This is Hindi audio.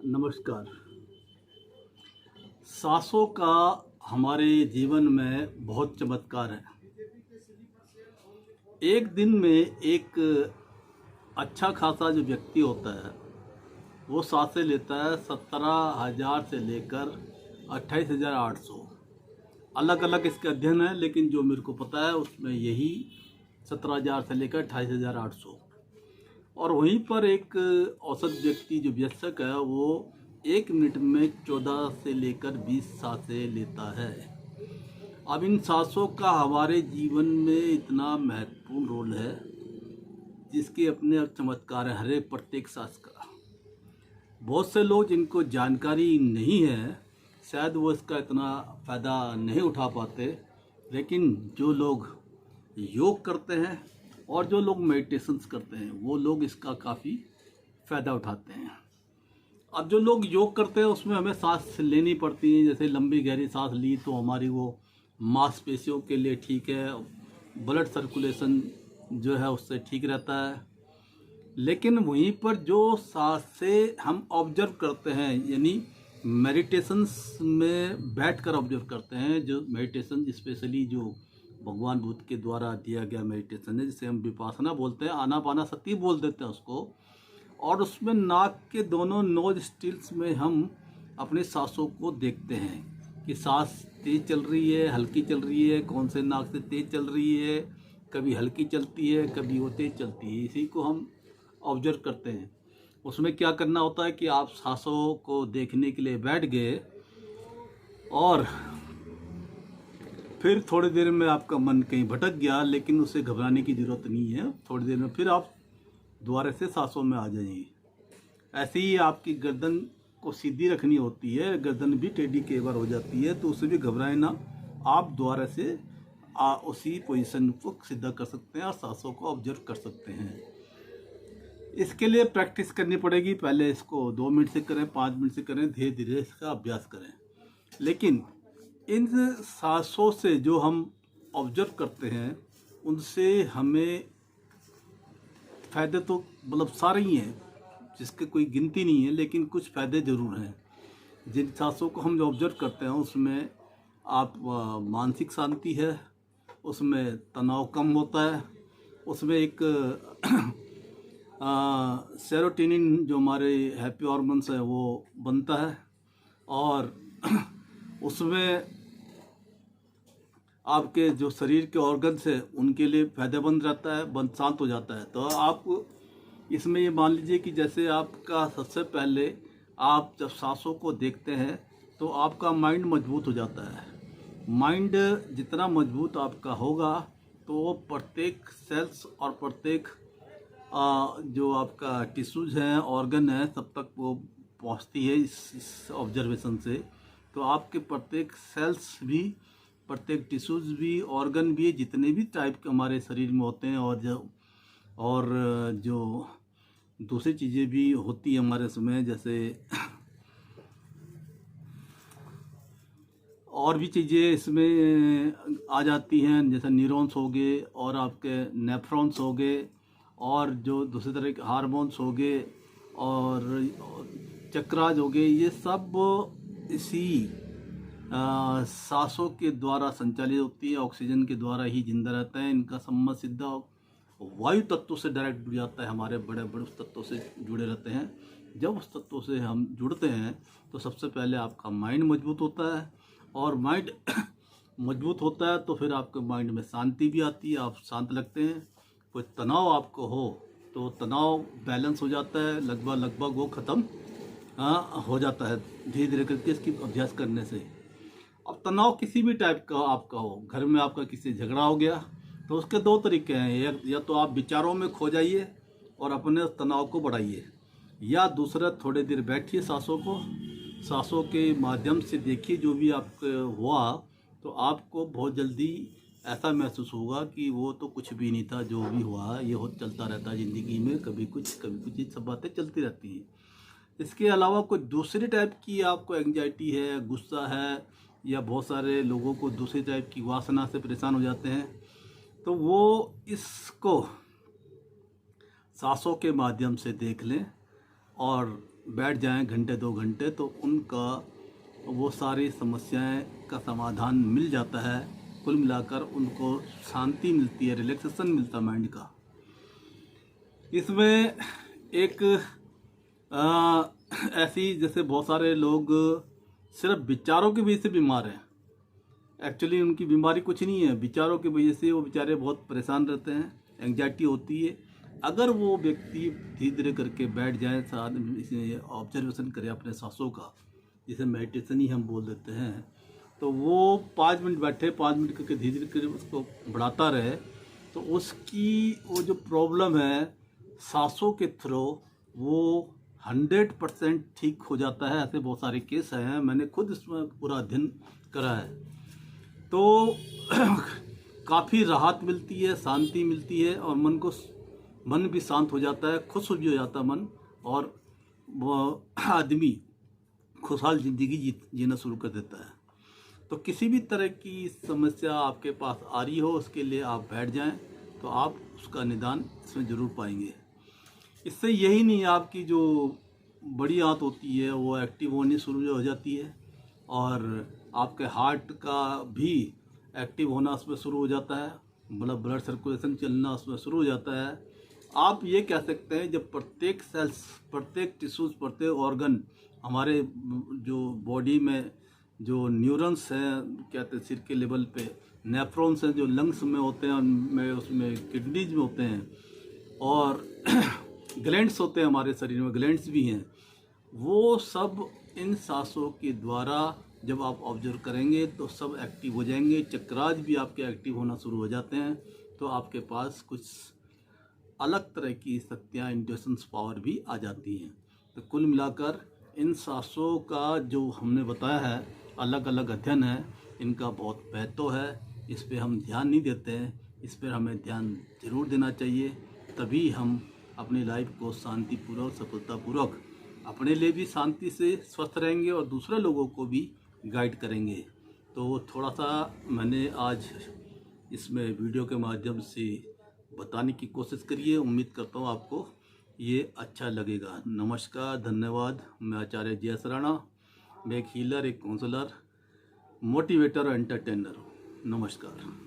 नमस्कार। सांसों का हमारे जीवन में बहुत चमत्कार है। एक दिन में एक अच्छा खासा जो व्यक्ति होता है वो सांसें लेता है 17,000 से लेकर 28,800। अलग अलग इसके अध्ययन है, लेकिन जो मेरे को पता है उसमें यही 17,000 से लेकर 28,800। और वहीं पर एक औसत व्यक्ति जो वयस्क है वो 1 मिनट में 14 से लेकर 20 सांसें लेता है। अब इन सांसों का हमारे जीवन में इतना महत्वपूर्ण रोल है जिसके अपने चमत्कार है हर एक प्रत्येक सांस का। बहुत से लोग जिनको जानकारी नहीं है शायद वो इसका इतना फ़ायदा नहीं उठा पाते, लेकिन जो लोग योग करते हैं और जो लोग मेडिटेशंस करते हैं वो लोग इसका काफ़ी फ़ायदा उठाते हैं। अब जो लोग योग करते हैं उसमें हमें सांस लेनी पड़ती है, जैसे लंबी गहरी सांस ली तो हमारी वो मांसपेशियों के लिए ठीक है, ब्लड सर्कुलेशन जो है उससे ठीक रहता है। लेकिन वहीं पर जो सांसें हम ऑब्जर्व करते हैं, यानी मेडिटेशंस में बैठकर ऑब्जर्व करते हैं, जो मेडिटेशन स्पेशली जो भगवान बुद्ध के द्वारा दिया गया मेडिटेशन है जिसे हम विपासना बोलते हैं, आनापानासती बोल देते हैं उसको। और उसमें नाक के दोनों नोज स्टिल्स में हम अपनी सांसों को देखते हैं कि सांस तेज़ चल रही है, हल्की चल रही है, कौन से नाक से तेज़ चल रही है, कभी हल्की चलती है, कभी वो तेज़ चलती है। इसी को हम ऑब्जर्व करते हैं। उसमें क्या करना होता है कि आप सांसों को देखने के लिए बैठ गए और फिर थोड़ी देर में आपका मन कहीं भटक गया, लेकिन उसे घबराने की ज़रूरत नहीं है। थोड़ी देर में फिर आप दोबारा से सांसों में आ जाइए। ऐसे ही आपकी गर्दन को सीधी रखनी होती है, गर्दन भी टेढ़ी कई बार हो जाती है, तो उसे भी घबराए ना, आप दोबारा से उसी पोजीशन को सीधा कर सकते हैं और सांसों को ऑब्जर्व कर सकते हैं। इसके लिए प्रैक्टिस करनी पड़ेगी। पहले इसको 2 मिनट से करें, 5 मिनट से करें, धीरे धीरे इसका अभ्यास करें। लेकिन इन सांसों से जो हम ऑब्जर्व करते हैं उनसे हमें फ़ायदे तो मतलब सारे ही हैं, जिसके कोई गिनती नहीं है, लेकिन कुछ फ़ायदे ज़रूर हैं। जिन सांसों को हम जो ऑब्जर्व करते हैं उसमें आप मानसिक शांति है, उसमें तनाव कम होता है, उसमें एक सेरोटोनिन जो हमारे हैप्पी हार्मोन्स है वो बनता है, और उसमें आपके जो शरीर के ऑर्गन्स है उनके लिए फ़ायदेमंद रहता है, बंद शांत हो जाता है। तो आप इसमें ये मान लीजिए कि जैसे आपका सबसे पहले आप जब सांसों को देखते हैं तो आपका माइंड मजबूत हो जाता है। माइंड जितना मजबूत आपका होगा तो प्रत्येक सेल्स और प्रत्येक जो आपका टिश्यूज़ हैं, ऑर्गन है, सब तक वो पहुंचती है इस ऑब्जर्वेशन से। तो आपके प्रत्येक सेल्स भी, प्रत्येक टिश्यूज़ भी, ऑर्गन भी, जितने भी टाइप के हमारे शरीर में होते हैं, और जो दूसरी चीज़ें भी होती हैं हमारे समय, जैसे और भी चीज़ें इसमें आ जाती हैं, जैसे न्यूरॉन्स हो गए और आपके नेफ्रॉन्स हो गए और जो दूसरी तरह के हार्मोन्स हो गए और चक्राज हो गए। ये सब इसी सांसों के द्वारा संचालित होती है, ऑक्सीजन के द्वारा ही जिंदा रहता है। इनका संबंध सीधा वायु तत्व से डायरेक्ट जुड़ जाता है, हमारे बड़े बड़े उस तत्वों से जुड़े रहते हैं। जब उस तत्वों से हम जुड़ते हैं तो सबसे पहले आपका माइंड मजबूत होता है, और माइंड मजबूत होता है तो फिर आपके माइंड में शांति भी आती है, आप शांत लगते हैं। कोई तनाव आपको हो तो तनाव बैलेंस हो जाता है, लगभग वो ख़त्म हो जाता है धीरे धीरे करके इसकी अभ्यास करने से। अब तनाव किसी भी टाइप का आपका हो, घर में आपका किसी झगड़ा हो गया तो उसके 2 तरीके हैं, या तो आप विचारों में खो जाइए और अपने तनाव को बढ़ाइए, या दूसरा थोड़ी देर बैठिए, सांसों के माध्यम से देखिए जो भी आपको हुआ, तो आपको बहुत जल्दी ऐसा महसूस होगा कि वो तो कुछ भी नहीं था, जो भी हुआ ये हो चलता रहता है ज़िंदगी में, कभी कुछ ये सब बातें चलती रहती हैं। इसके अलावा कोई दूसरी टाइप की आपको एंजाइटी है, गुस्सा है, या बहुत सारे लोगों को दूसरी टाइप की वासना से परेशान हो जाते हैं, तो वो इसको सांसों के माध्यम से देख लें और बैठ जाएं घंटे 2 घंटे तो उनका वो सारी समस्याएं का समाधान मिल जाता है। कुल मिलाकर उनको शांति मिलती है, रिलैक्सेशन मिलता है माइंड का। इसमें एक ऐसी, जैसे बहुत सारे लोग सिर्फ विचारों की वजह से बीमार हैं। एक्चुअली उनकी बीमारी कुछ नहीं है, विचारों की वजह से वो बेचारे बहुत परेशान रहते हैं, एंग्जाइटी होती है। अगर वो व्यक्ति धीरे धीरे करके बैठ जाए, साथ इसे ऑब्जर्वेशन करे अपने सांसों का, जिसे मेडिटेशन ही हम बोल देते हैं, तो वो 5 मिनट बैठे, 5 मिनट करके धीरे धीरे करके उसको बढ़ाता रहे, तो उसकी वो जो प्रॉब्लम है सांसों के थ्रू वो 100% ठीक हो जाता है। ऐसे बहुत सारे केस हैं, मैंने खुद इसमें पूरा अध्ययन करा है। तो काफ़ी राहत मिलती है, शांति मिलती है, और मन भी शांत हो जाता है, खुश भी हो जाता है मन, और वो आदमी खुशहाल ज़िंदगी जीना शुरू कर देता है। तो किसी भी तरह की समस्या आपके पास आ रही हो, उसके लिए आप बैठ जाएं तो आप उसका निदान इसमें ज़रूर पाएंगे। इससे यही नहीं, आपकी जो बड़ी आंत होती है वो एक्टिव होनी शुरू हो जाती है, और आपके हार्ट का भी एक्टिव होना उसमें शुरू हो जाता है, मतलब ब्लड सर्कुलेशन चलना उसमें शुरू हो जाता है। आप ये कह सकते हैं जब प्रत्येक सेल्स, प्रत्येक टिश्यूज़, प्रत्येक ऑर्गन, हमारे जो बॉडी में जो न्यूरॉन्स हैं, कहते हैं सिर के लेवल पे, नेफ्रॉन्स हैं जो लंग्स में होते हैं, उनमें उसमें किडनीज में होते हैं, और ग्लैंड्स होते हैं हमारे शरीर में, ग्लैंड्स भी हैं, वो सब इन सांसों के द्वारा जब आप ऑब्जर्व करेंगे तो सब एक्टिव हो जाएंगे। चक्राज भी आपके एक्टिव होना शुरू हो जाते हैं, तो आपके पास कुछ अलग तरह की शक्तियाँ, इंट्यूशंस पावर भी आ जाती हैं। तो कुल मिलाकर इन सांसों का जो हमने बताया है, अलग अलग अध्ययन है, इनका बहुत महत्व है। इस पे हम ध्यान नहीं देते हैं, इस पर हमें ध्यान ज़रूर देना चाहिए, तभी हम अपनी लाइफ को शांतिपूर्वक, सफलतापूर्वक, अपने लिए भी शांति से स्वस्थ रहेंगे और दूसरे लोगों को भी गाइड करेंगे। तो थोड़ा सा मैंने आज इसमें वीडियो के माध्यम से बताने की कोशिश करी है। उम्मीद करता हूँ आपको ये अच्छा लगेगा। नमस्कार, धन्यवाद। मैं आचार्य जय सराणा, मैं एक हीलर, एक काउंसलर, मोटिवेटर और एंटरटेनर हूँ। नमस्कार।